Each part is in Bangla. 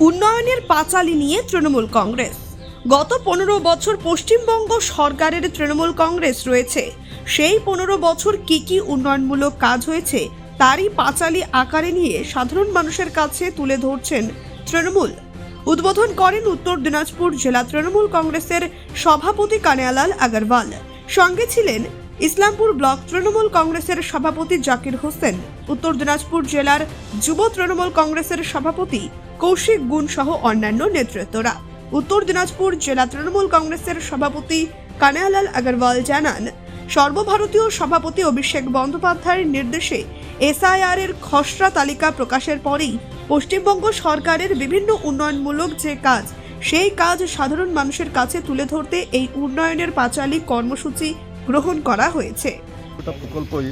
উন্নয়নের পাঁচালী নিয়ে তৃণমূল কংগ্রেস। গত 15 বছর পশ্চিমবঙ্গ সরকারের তৃণমূল কংগ্রেস রয়েছে। সেই 15 বছর কি উন্নয়নমূলক কাজ হয়েছে তারই পাঁচালী আকারে নিয়ে সাধারণ মানুষের কাছে তুলে ধরছেন তৃণমূল। উদ্বোধন করেন উত্তর দিনাজপুর জেলা তৃণমূল কংগ্রেসের সভাপতি কানাইলাল আগরওয়াল। সঙ্গে ছিলেন ইসলামপুর ব্লক তৃণমূল কংগ্রেসের সভাপতি জাকির হোসেন, উত্তর দিনাজপুর জেলার যুব তৃণমূল কংগ্রেসের সভাপতি কৌশিক গুণ সহ অন্যান্য নেতৃত্বরা। উত্তর দিনাজপুর জেলা তৃণমূল কংগ্রেসের সভাপতি কানাইলাল আগরওয়াল জানান, সর্বভারতীয় সভাপতি অভিষেক বন্দ্যোপাধ্যায়ের নির্দেশে এসআইআর এর খসড়া তালিকা প্রকাশের পরেই পশ্চিমবঙ্গ সরকারের বিভিন্ন উন্নয়নমূলক যে কাজ, সেই কাজ সাধারণ মানুষের কাছে তুলে ধরতে এই উন্নয়নের পাঁচালী কর্মসূচি গ্রহণ করা হয়েছে। এটা প্রকল্পই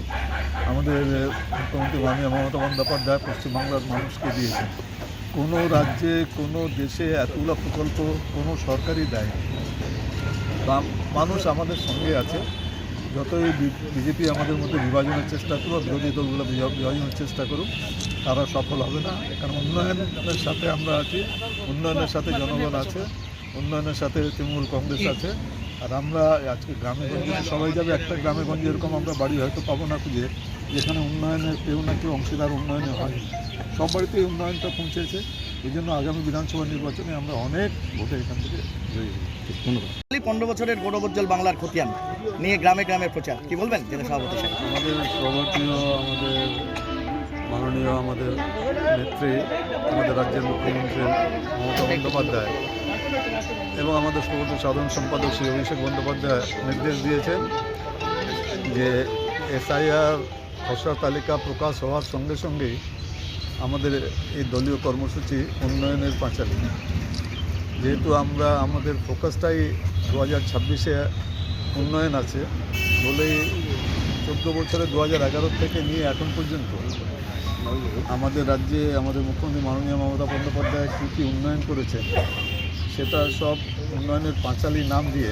আমাদের মুখ্যমন্ত্রী মাননীয় মমতা বন্দ্যোপাধ্যায় পশ্চিমবাংলার মানুষকে দিয়েছেন। কোনো রাজ্যে কোনো দেশে এতগুলো প্রকল্প কোনো সরকারই দেয়। মানুষ আমাদের সঙ্গে আছে। যতই বিজেপি আমাদের মধ্যে বিভাজনের চেষ্টা করুক, বিরোধী দলগুলো বিভাজনের চেষ্টা করুক, তারা সফল হবে না। কারণ উন্নয়নের সাথে আমরা আছি, উন্নয়নের সাথে জনগণ আছে, উন্নয়নের সাথে তৃণমূল কংগ্রেস আছে। আর আমরা আজকে গ্রামে গঞ্জে সবাই যাবে, একটা গ্রামে গঞ্জে এরকম আমরা বাড়ি হয়তো পাবো না খুঁজে, যেখানে উন্নয়নের কেউ না কেউ অংশীদার উন্নয়নে হয়। সব বাড়িতেই উন্নয়নটা পৌঁছেছে। এই জন্য আগামী বিধানসভা নির্বাচনে আমরা অনেক ভোটে এখান থেকে জয়ী হব। ধন্যবাদ। 15 বছরের গৌরবোজ্জ্বল বাংলার খতিয়ান নিয়ে গ্রামে গ্রামে প্রচার, কি বলবেন জেলা সভাপতি সাহেব? আমাদের সভাপতিও মাননীয় আমাদের নেত্রী, আমাদের রাজ্যের মুখ্যমন্ত্রী মমতা বন্দ্যোপাধ্যায় এবং আমাদের সভাপতি সাধারণ সম্পাদক শ্রী অভিষেক বন্দ্যোপাধ্যায় নির্দেশ দিয়েছেন যে এসআইআর খসড়া তালিকা প্রকাশ হওয়ার সঙ্গে সঙ্গেই আমাদের এই দলীয় কর্মসূচি উন্নয়নের পাঁচালী। যেহেতু আমরা আমাদের ফোকাসটাই 2026-এ উন্নয়ন আছে বলেই 14 বছরে 2011 থেকে নিয়ে এখন পর্যন্ত আমাদের রাজ্যে আমাদের মুখ্যমন্ত্রী মাননীয় মমতা বন্দ্যোপাধ্যায় কী উন্নয়ন করেছেন সেটা সব উন্নয়নের পাঁচালী নাম দিয়ে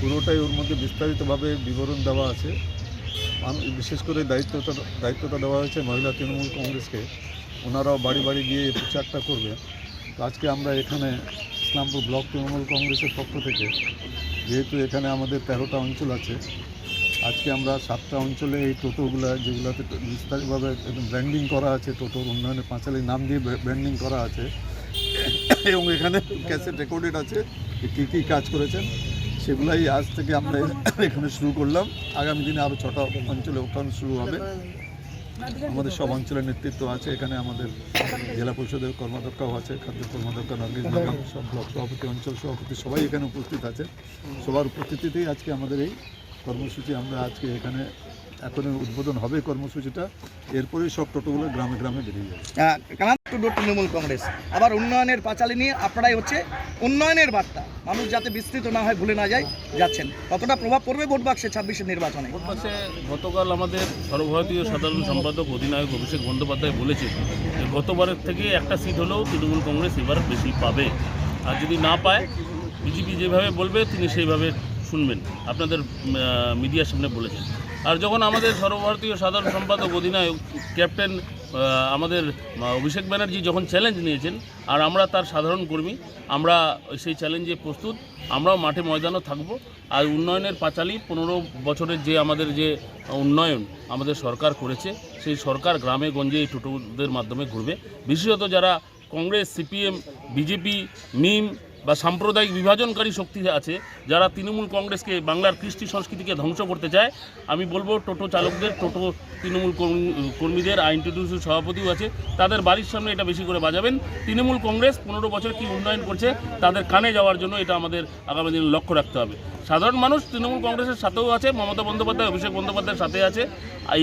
পুরোটাই ওর মধ্যে বিস্তারিতভাবে বিবরণ দেওয়া আছে। বিশেষ করে দায়িত্বটা দেওয়া হয়েছে মহিলা তৃণমূল কংগ্রেসকে। ওনারাও বাড়ি বাড়ি গিয়ে এই প্রচারটা করবে। তো আজকে আমরা এখানে ইসলামপুর ব্লক তৃণমূল কংগ্রেসের পক্ষ থেকে, যেহেতু এখানে আমাদের 13টা অঞ্চল আছে, আজকে আমরা 7টা অঞ্চলে এই টোটোগুলো যেগুলোতে বিস্তারিতভাবে একদম ব্র্যান্ডিং করা আছে, টোটোর উন্নয়নের পাঁচালী নাম দিয়ে ব্র্যান্ডিং করা আছে এবং এখানে ক্যাসেট রেকর্ডেড আছে কী কাজ করেছেন, সেগুলাই আজ থেকে আমরা এখানে শুরু করলাম। আগামী দিনে আরও 6টা অঞ্চলে ওঠানো শুরু হবে। আমাদের সব অঞ্চলের নেতৃত্ব আছে এখানে, আমাদের জেলা পরিষদের কর্মাধ্যক্ষও আছে, খাদ্য কর্মাধ্যক্ষ নার্গিস বেগম, সব ব্লক সভাপতি, অঞ্চল সভাপতি সবাই এখানে উপস্থিত আছে। সবার উপস্থিতিতেই আজকে আমাদের এই কর্মসূচি আমরা আজকে এখানে এখন উদ্বোধন হবে কর্মসূচিটা। এরপরেই সব টোটোগুলো গ্রামে গ্রামে বেরিয়ে যাবে। তৃণমূল কংগ্রেস আবার উন্নয়নের পাঁচালী নিয়ে আপনারাই হচ্ছে উন্নয়নের বার্তা, মানুষ যাতে বিস্তৃত না হয়, ভুলে না যায়, যাচ্ছেন। কতটা প্রভাব পড়বে ভোট বাক্সে 26-এর নির্বাচনে? ভোট বাক্সে গতকাল আমাদের সর্বভারতীয় সাধারণ সম্পাদক অধিনায়ক অভিষেক বন্দ্যোপাধ্যায় বলেছে যে গতবারের থেকে একটা সিট হলেও তৃণমূল কংগ্রেস এবার বেশি পাবে। আর যদি না পায়, বিজেপি যেভাবে বলবে তিনি সেইভাবে শুনবেন, আপনাদের মিডিয়ার সামনে বলেছেন। আর যখন আমাদের সর্বভারতীয় সাধারণ সম্পাদক অধিনায়ক ক্যাপ্টেন আমাদের অভিষেক ব্যানার্জি যখন চ্যালেঞ্জ নিয়েছেন, আর আমরা তার সাধারণ কর্মী, আমরা সেই চ্যালেঞ্জে প্রস্তুত। আমরাও মাঠে ময়দানও থাকব। আর উন্নয়নের পাঁচালী 15 বছরের যে আমাদের যে উন্নয়ন আমাদের সরকার করেছে, সেই সরকার গ্রামে গঞ্জে এই টোটোদের মাধ্যমে ঘুরবে। বিশেষত যারা কংগ্রেস, সিপিএম, বিজেপি, মিম বা সাম্প্রদায়িক বিভাজনকারী শক্তি আছে, যারা তৃণমূল কংগ্রেসকে, বাংলার কৃষ্টি সংস্কৃতিকে ধ্বংস করতে চায়, আমি বলবো টোটো চালকদের, টোটো তৃণমূল কর্মীদের, আইনটিটিউসির সভাপতিও আছে, তাদের বাড়ির সামনে এটা বেশি করে বাজাবেন। তৃণমূল কংগ্রেস 15 বছর কি উন্নয়ন করছে তাদের কানে যাওয়ার জন্য এটা আমাদের আগামী দিনে লক্ষ্য রাখতে হবে। সাধারণ মানুষ তৃণমূল কংগ্রেসের সাথেও আছে, মমতা বন্দ্যোপাধ্যায়, অভিষেক বন্দ্যোপাধ্যায়ের সাথে আছে।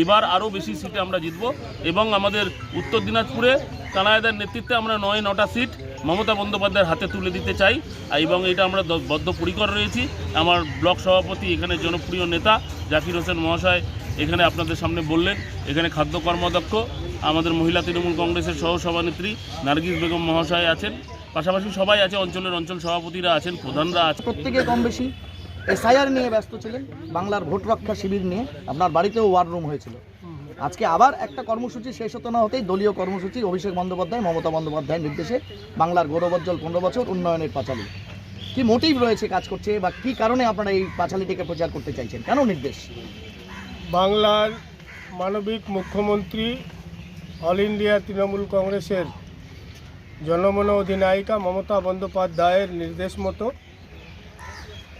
এবার আরও বেশি সিটে আমরা জিতব এবং আমাদের উত্তর দিনাজপুরে কানাইদার নেতৃত্বে আমরা 9টা সিট মমতা বন্দ্যোপাধ্যায়ের হাতে তুলে দিতে চাই এবং এটা আমরা বদ্ধপরিকর রয়েছি। আমার ব্লক সভাপতি, এখানে জনপ্রিয় নেতা জাকির হোসেন মহাশয় এখানে আপনাদের সামনে বললেন। এখানে খাদ্য কর্মাধ্যক্ষ আমাদের মহিলা তৃণমূল কংগ্রেসের সহসভানেত্রী নার্গিস বেগম মহাশয় আছেন, পাশাপাশি সবাই আছে, অঞ্চল সভাপতিরা আছেন, প্রধানরা আছেন। প্রত্যেকে কম বেশি এসআইআর নিয়ে ব্যস্ত ছিলেন, বাংলার ভোট রক্ষা শিবির নিয়ে। আপনার বাড়িতেও ওয়ার রুম হয়েছিল, আজকে আবার একটা কর্মসূচি শেষ হতে না হতেই দলীয় কর্মসূচি অভিষেক বন্দ্যোপাধ্যায় মমতা বন্দ্যোপাধ্যায়ের নির্দেশে বাংলার গৌরবোজ্জ্বল 15 বছর উন্নয়নের পাঁচালী। কি মোটিভ রয়েছে কাজ করছে বা কি কারণে আপনারা এই পাঁচালীটিকে প্রচার করতে চাইছেন, কেন নির্দেশ? বাংলার মানবিক মুখ্যমন্ত্রী অল ইন্ডিয়া তৃণমূল কংগ্রেসের জনমন অধিনায়িকা মমতা বন্দ্যোপাধ্যায়ের নির্দেশ মতো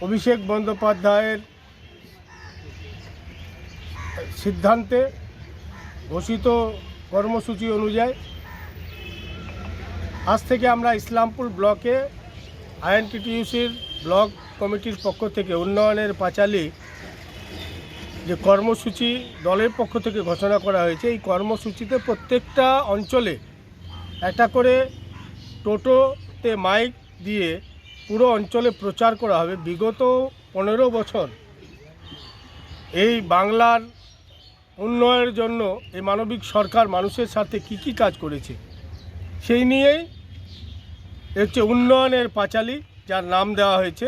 অভিষেক বন্দ্যোপাধ্যায়ের সিদ্ধান্তে ঘোষিত কর্মসূচি অনুযায়ী আজ থেকে আমরা ইসলামপুর ব্লকে আইএনটিটিইউসির ব্লক কমিটির পক্ষ থেকে উন্নয়নের পাঁচালী যে কর্মসূচি দলের পক্ষ থেকে ঘোষণা করা হয়েছে, এই কর্মসূচিতে প্রত্যেকটা অঞ্চলে একটা করে টোটোতে মাইক দিয়ে পুরো অঞ্চলে প্রচার করা হবে বিগত 15 বছর এই বাংলার উন্নয়নের জন্য এই মানবিক সরকার মানুষের সাথে কি কাজ করেছে সেই নিয়েই হচ্ছে উন্নয়নের পাঁচালী, যার নাম দেওয়া হয়েছে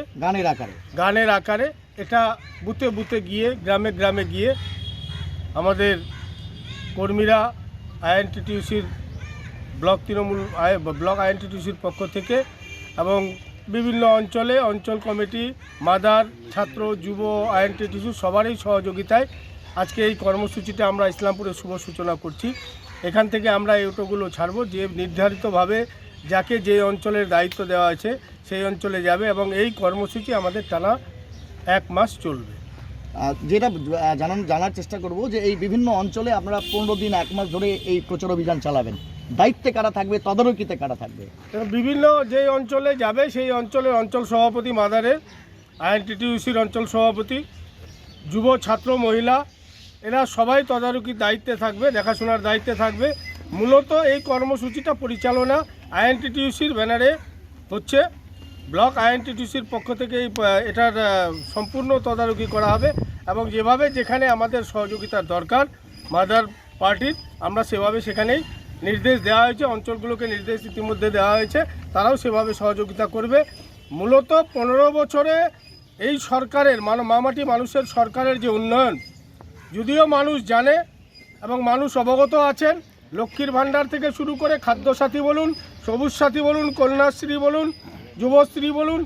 গানের আকারে। এটা বুথে বুথে গিয়ে গ্রামে গ্রামে গিয়ে আমাদের কর্মীরা আইএনটিটিইউসির ব্লক আইএনটিটিইউসির পক্ষ থেকে এবং বিভিন্ন অঞ্চলে অঞ্চল কমিটি, মাদার, ছাত্র, যুব আইএনটিটিইউসি সবারই সহযোগিতায় আজকে এই কর্মসূচিটা আমরা ইসলামপুরে শুভ সূচনা করছি। এখান থেকে আমরা এই অটোগুলো ছাড়ব, যে নির্ধারিতভাবে যাকে যে অঞ্চলের দায়িত্ব দেওয়া আছে সেই অঞ্চলে যাবে এবং এই কর্মসূচি আমাদের টানা 1 মাস চলবে। যেটা জানার চেষ্টা করব যে এই বিভিন্ন অঞ্চলে আপনারা 15 দিন 1 মাস ধরে এই প্রচার অভিযান চালাবেন, দায়িত্বে কারা থাকবে, তদারকিতে কারা থাকবে? বিভিন্ন যেই অঞ্চলে যাবে সেই অঞ্চলের অঞ্চল সভাপতি মাদারের, আইএনটিটিইউসির অঞ্চল সভাপতি, যুব, ছাত্র, মহিলা এরা সবাই তদারকির দায়িত্বে থাকবে, দেখাশোনার দায়িত্বে থাকবে। মূলত এই কর্মসূচিটা পরিচালনা আইএনটিটিইউসির ব্যানারে হচ্ছে, ব্লক আইএনটিটিইউসির পক্ষ থেকে এটার সম্পূর্ণ তদারকি করা হবে এবং যেভাবে যেখানে আমাদের সহযোগিতার দরকার মাদার পার্টির আমরা সেভাবে সেখানেই নির্দেশ দেওয়া হয়েছে, অঞ্চলগুলোকে নির্দেশ ইতিমধ্যে দেওয়া হয়েছে, তারাও সেভাবে সহযোগিতা করবে। মূলত 15 বছরে এই সরকারের মামাটি মানুষের সরকারের যে উন্নয়ন, যদিও মানুষ জানে এবং মানুষ অবগত আছেন, লক্ষ্মীর ভাণ্ডার থেকে শুরু করে খাদ্যসাথী বলুন, সবুজ সাথী বলুন, কন্যাশ্রী বলুন, যুবশ্রী বলুন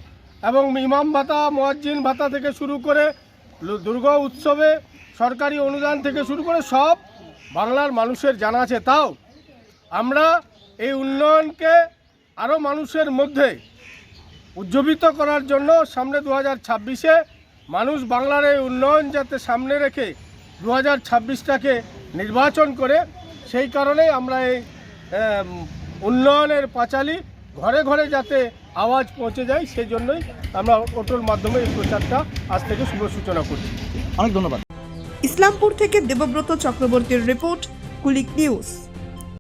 এবং ইমাম ভাতা, মুয়াজ্জিন ভাতা থেকে শুরু করে দুর্গা উৎসবে সরকারি অনুদান থেকে শুরু করে সব বাংলার মানুষের জানা আছে। তাও আমরা এই উন্নয়নকে আরও মানুষের মধ্যে উজ্জীবিত করার জন্য সামনে 2026-এ মানুষ বাংলার এই উন্নয়ন যাতে সামনে রেখে 2026টাকে নির্বাচন করে, সেই কারণেই আমরা এই উন্নয়নের পাঁচালী ঘরে ঘরে যাতে আওয়াজ পৌঁছে যায় সেই জন্যই আমরা অটোর মাধ্যমে এই প্রচারটা আজ থেকে শুভ সূচনা করছি। অনেক ধন্যবাদ। ইসলামপুর থেকে দেবব্রত চক্রবর্তীর রিপোর্ট, কুলিক নিউজ।